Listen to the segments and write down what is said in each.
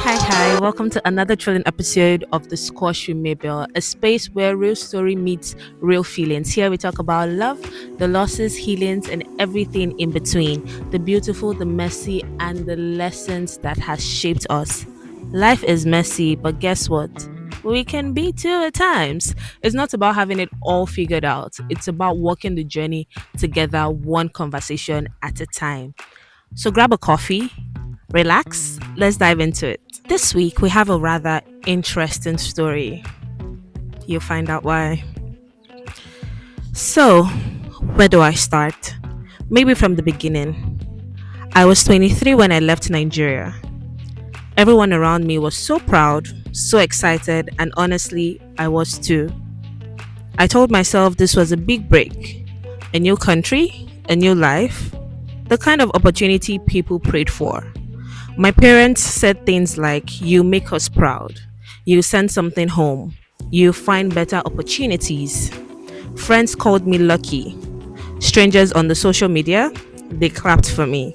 Hi. Welcome to another thrilling episode of the Squash with Mabel, a space where real story meets real feelings. Here we talk about love, the losses, healings, and everything in between, the beautiful, the messy, and the lessons that has shaped us. Life is messy, but guess what? We can be too at times. It's not about having it all figured out. It's about walking the journey together, one conversation at a time. So grab a coffee, relax, let's dive into it. This week, we have a rather interesting story. You'll find out why. So, where do I start? Maybe from the beginning. I was 23 when I left Nigeria. Everyone around me was so proud, so excited, and honestly, I was too. I told myself this was a big break, a new country, a new life, the kind of opportunity people prayed for. My parents said things like, "You make us proud. You send something home. You find better opportunities." Friends called me lucky. Strangers on the social media, they clapped for me.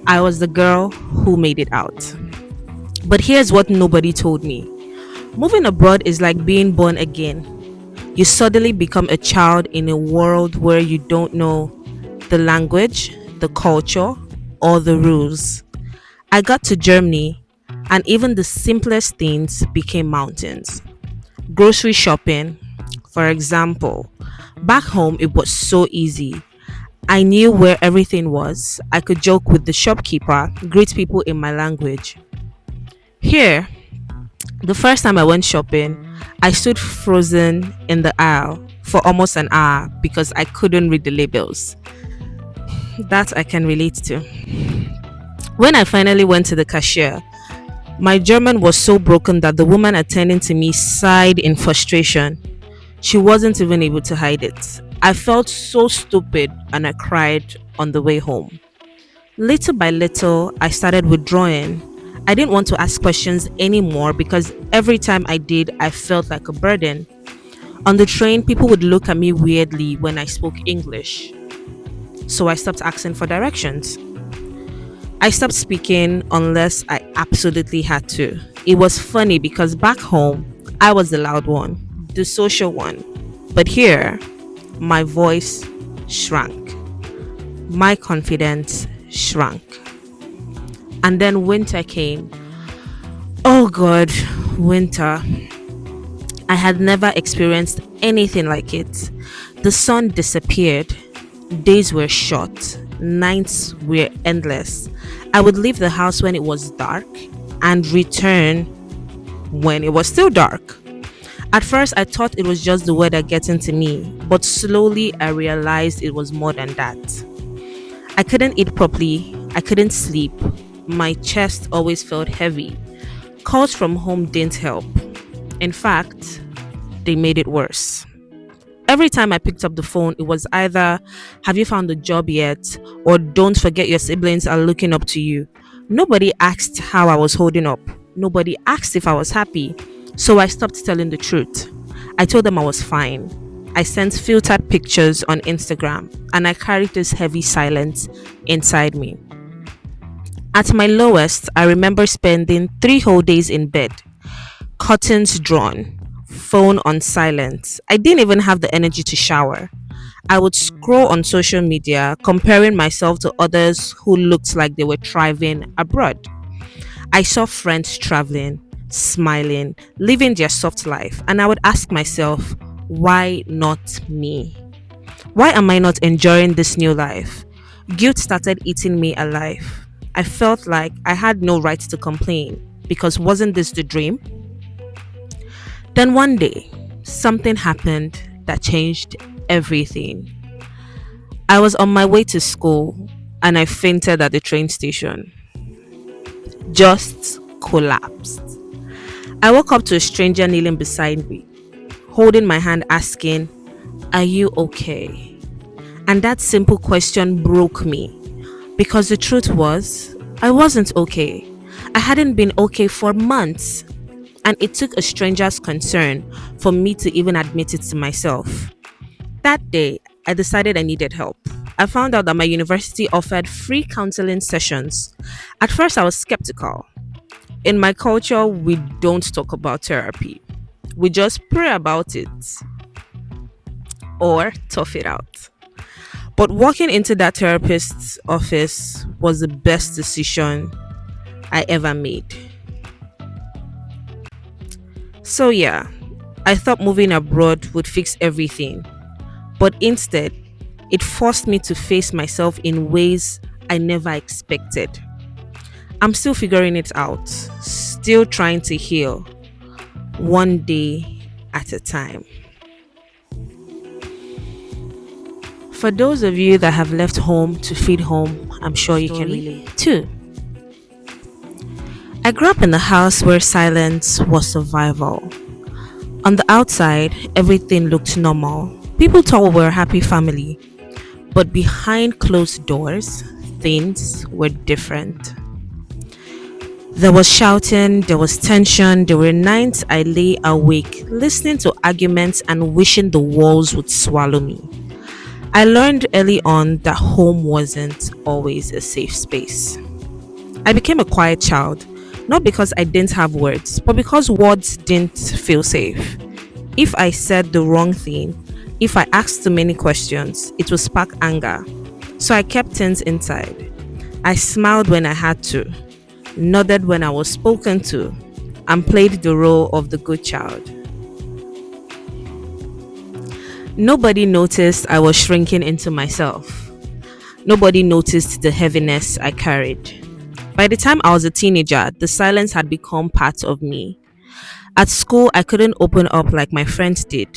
I was the girl who made it out. But here's what nobody told me: moving abroad is like being born again. You suddenly become a child in a world where you don't know the language, the culture, or the rules. I got to Germany, and even the simplest things became mountains. Grocery shopping, for example. Back home, it was so easy. I knew where everything was. I could joke with the shopkeeper, greet people in my language. Here, the first time I went shopping, I stood frozen in the aisle for almost an hour because I couldn't read the labels. That I can relate to. When I finally went to the cashier, my German was so broken that the woman attending to me sighed in frustration. She wasn't even able to hide it. I felt so stupid and I cried on the way home. Little by little, I started withdrawing. I didn't want to ask questions anymore because every time I did, I felt like a burden. On the train, people would look at me weirdly when I spoke English. So I stopped asking for directions. I stopped speaking unless I absolutely had to. It was funny because back home, I was the loud one, the social one. But here, my voice shrank. My confidence shrank. And then winter came. Oh God, winter. I had never experienced anything like it. The sun disappeared. Days were short. Nights were endless. I would leave the house when it was dark and return when it was still dark. At first, I thought it was just the weather getting to me, but slowly I realized it was more than that. I couldn't eat properly, I couldn't sleep, my chest always felt heavy. Calls from home didn't help. In fact, they made it worse. Every time I picked up the phone, it was either, "Have you found a job yet?" or "Don't forget your siblings are looking up to you." Nobody asked how I was holding up. Nobody asked if I was happy. So I stopped telling the truth. I told them I was fine. I sent filtered pictures on Instagram, and I carried this heavy silence inside me. At my lowest, I remember spending 3 whole days in bed, curtains drawn, phone on silent. I didn't even have the energy to shower. I would scroll on social media, comparing myself to others who looked like they were thriving abroad. I saw friends traveling, smiling, living their soft life, and I would ask myself, why not me? Why am I not enjoying this new life? Guilt started eating me alive. I felt like I had no right to complain because wasn't this the dream? Then one day, something happened that changed everything. I was on my way to school and I fainted at the train station. Just collapsed. I woke up to a stranger kneeling beside me, holding my hand, asking, "Are you okay?" And that simple question broke me because the truth was, I wasn't okay. I hadn't been okay for months, and it took a stranger's concern for me to even admit it to myself. That day, I decided I needed help. I found out that my university offered free counseling sessions. At first, I was skeptical. In my culture, we don't talk about therapy, we just pray about it or tough it out. But walking into that therapist's office was the best decision I ever made. So, yeah, I thought moving abroad would fix everything, but instead, it forced me to face myself in ways I never expected. I'm still figuring it out, still trying to heal, one day at a time. For those of you that have left home to feed home, I'm sure you can relate too. I grew up in a house where silence was survival. On the outside, everything looked normal. People thought we were a happy family, but behind closed doors, things were different. There was shouting, there was tension, there were nights I lay awake listening to arguments and wishing the walls would swallow me. I learned early on that home wasn't always a safe space. I became a quiet child, not because I didn't have words, but because words didn't feel safe. If I said the wrong thing, if I asked too many questions, it would spark anger. So I kept things inside. I smiled when I had to, nodded when I was spoken to, and played the role of the good child. Nobody noticed I was shrinking into myself. Nobody noticed the heaviness I carried. By the time I was a teenager, the silence had become part of me. At school, I couldn't open up like my friends did.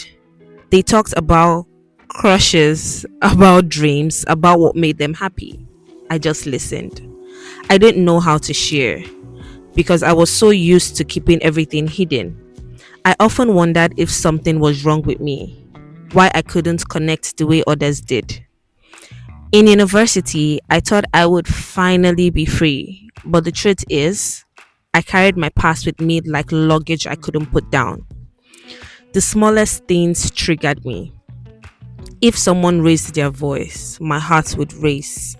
They talked about crushes, about dreams, about what made them happy. I just listened. I didn't know how to share because I was so used to keeping everything hidden. I often wondered if something was wrong with me, why I couldn't connect the way others did. In university, I thought I would finally be free, but the truth is, I carried my past with me like luggage I couldn't put down. The smallest things triggered me. If someone raised their voice, my heart would race.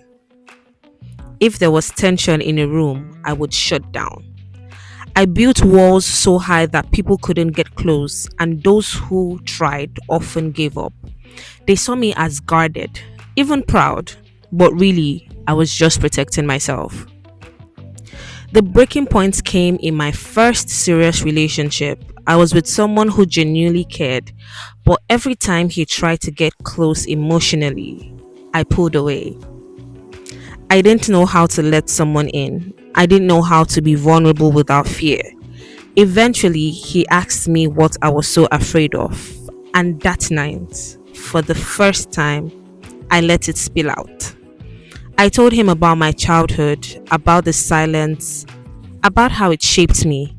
If there was tension in a room, I would shut down. I built walls so high that people couldn't get close, and those who tried often gave up. They saw me as guarded, even proud, but really, I was just protecting myself. The breaking point came in my first serious relationship. I was with someone who genuinely cared, but every time he tried to get close emotionally, I pulled away. I didn't know how to let someone in. I didn't know how to be vulnerable without fear. Eventually, he asked me what I was so afraid of, and that night, for the first time, I let it spill out. I told him about my childhood, about the silence, about how it shaped me.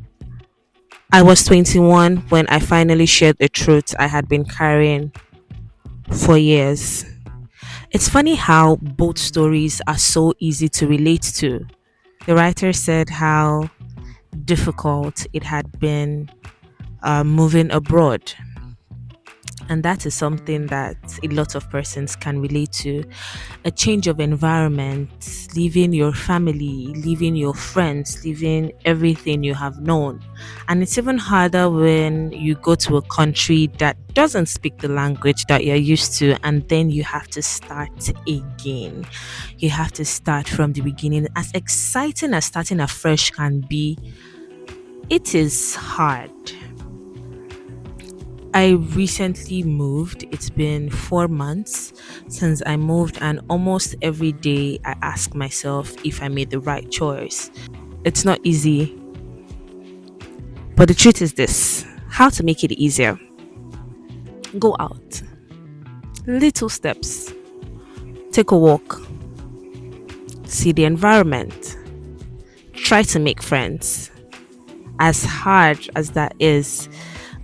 I was 21 when I finally shared the truth I had been carrying for years. It's funny how both stories are so easy to relate to. The writer said how difficult it had been moving abroad. And that is something that a lot of persons can relate to. A change of environment, leaving your family, leaving your friends, leaving everything you have known. And it's even harder when you go to a country that doesn't speak the language that you're used to, and then you have to start again. You have to start from the beginning. As exciting as starting afresh can be, it is hard. I recently moved. It's been 4 months since I moved, and almost every day I ask myself if I made the right choice. It's not easy, but the truth is this: how to make it easier. Go out, little steps, take a walk, see the environment, try to make friends. As hard as that is,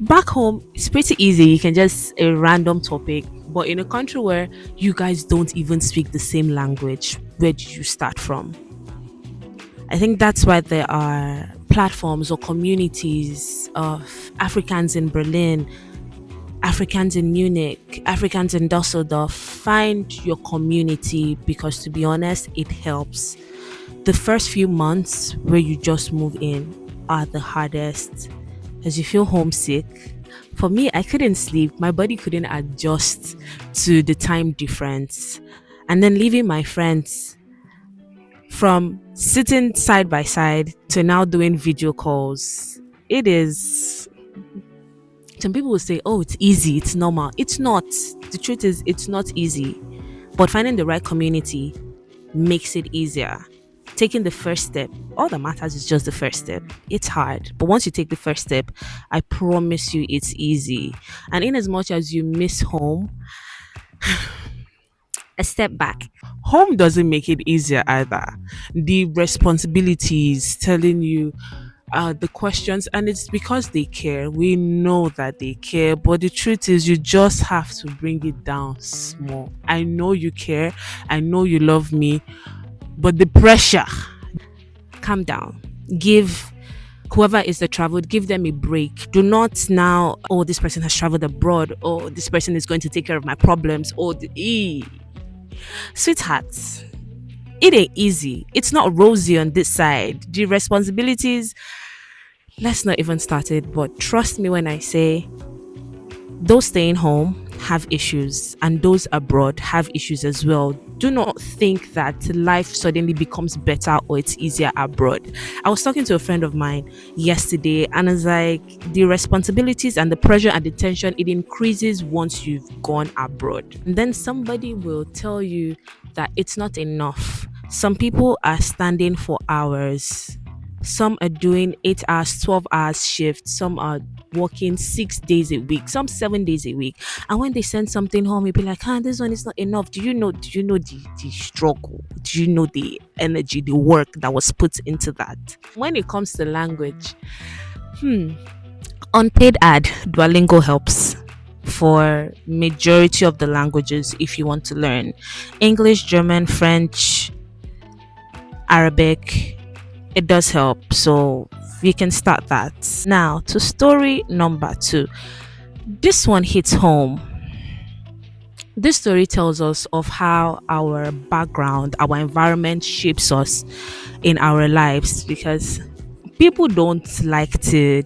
back home it's pretty easy. You can just a random topic, but in a country where you guys don't even speak the same language, where did you start from? I think that's why there are platforms or communities of Africans in Berlin, Africans in Munich, Africans in Dusseldorf. Find your community because, to be honest, it helps. The first few months where you just move in are the hardest as you feel homesick. For me, I couldn't sleep. My body couldn't adjust to the time difference. And then leaving my friends, from sitting side by side to now doing video calls. It is, some people will say, oh, it's easy, it's normal. It's not. The truth is, it's not easy. But finding the right community makes it easier. Taking the first step, all that matters is just the first step. It's hard, but once you take the first step, I promise you it's easy. And in as much as you miss home, a step back. Home doesn't make it easier either. The responsibilities telling you the questions, and it's because they care. We know that they care, but the truth is, you just have to bring it down small. I know you care, I know you love me, but the pressure, calm down. Give whoever is the traveled, give them a break. Do not now, oh, this person has traveled abroad, oh, this person is going to take care of my problems, oh, sweethearts, it ain't easy. It's not rosy on this side. The responsibilities, let's not even start it, but trust me when I say those staying home have issues and those abroad have issues as well. Do not think that life suddenly becomes better or it's easier abroad. I was talking to a friend of mine yesterday and I was like, the responsibilities and the pressure and the tension, it increases once you've gone abroad. And then somebody will tell you that it's not enough. Some people are standing for hours. Some are doing 8 hours, 12 hours shifts. Some are working 6 days a week, some 7 days a week. And when they send something home, you'll be like, this one is not enough. Do you know the struggle? Do you know the energy, the work that was put into that? When it comes to language, unpaid ad, Duolingo helps for majority of the languages if you want to learn English, German, French, Arabic. It does help. So we can start that. Now to story number 2. This one hits home. This story tells us of how our background, our environment shapes us in our lives, because people don't like to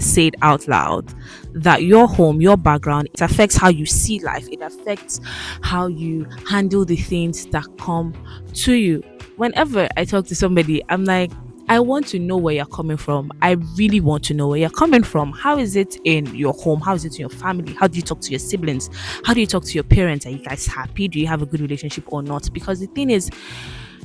say it out loud that your home, your background, it affects how you see life. It affects how you handle the things that come to you. Whenever I talk to somebody, I'm like, I want to know where you're coming from. I really want to know where you're coming from. How is it in your home? How is it in your family? How do you talk to your siblings? How do you talk to your parents? Are you guys happy? Do you have a good relationship or not? Because the thing is,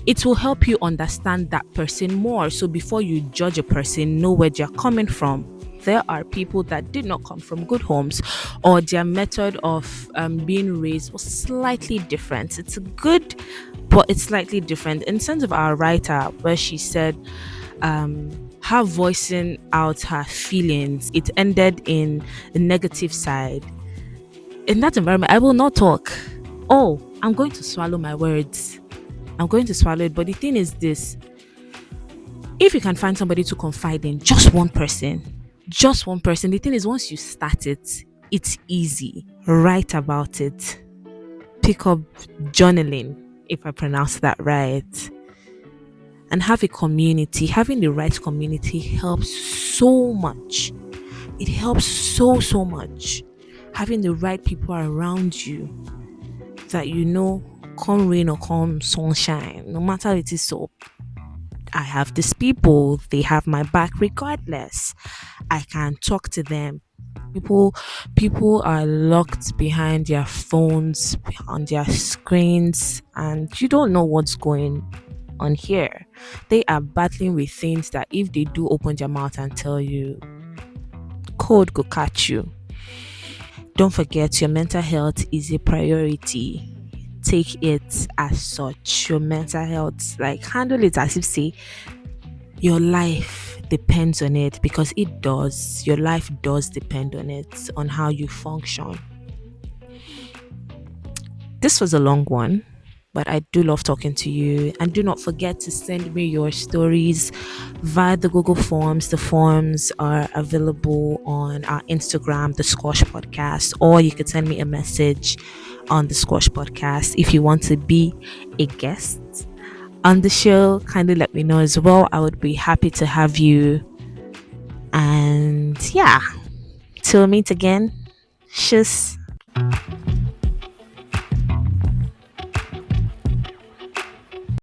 it will help you understand that person more. So before you judge a person, know where they're coming from. There are people that did not come from good homes, or their method of being raised was slightly different. It's good, but it's slightly different. In terms of our writer, where she said her voicing out her feelings, it ended in the negative side. In that environment, I will not talk. Oh, I'm going to swallow my words. I'm going to swallow it. But the thing is this: if you can find somebody to confide in, just one person, just one person. The thing is, once you start it, it's easy. Write about it. Pick up journaling, if I pronounce that right. And have a community. Having the right community helps so much. It helps so much. Having the right people around you that you know, come rain or come sunshine, no matter it is, so I have these people, they have my back regardless. I can talk to them. People are locked behind their phones, on their screens, and you don't know what's going on here. They are battling with things that if they do open their mouth and tell you, code could catch you. Don't forget, your mental health is a priority. Take it as such. Your mental health, like, handle it as if, say, your life depends on it, because it does. Your life does depend on it, on how you function. This was a long one, but I do love talking to you. And do not forget to send me your stories via the Google Forms. The forms are available on our Instagram, the Squash Podcast, or you could send me a message on the Squash Podcast if you want to be a guest on the show. Kindly let me know as well. I would be happy to have you. And yeah, till we meet again. Tschüss.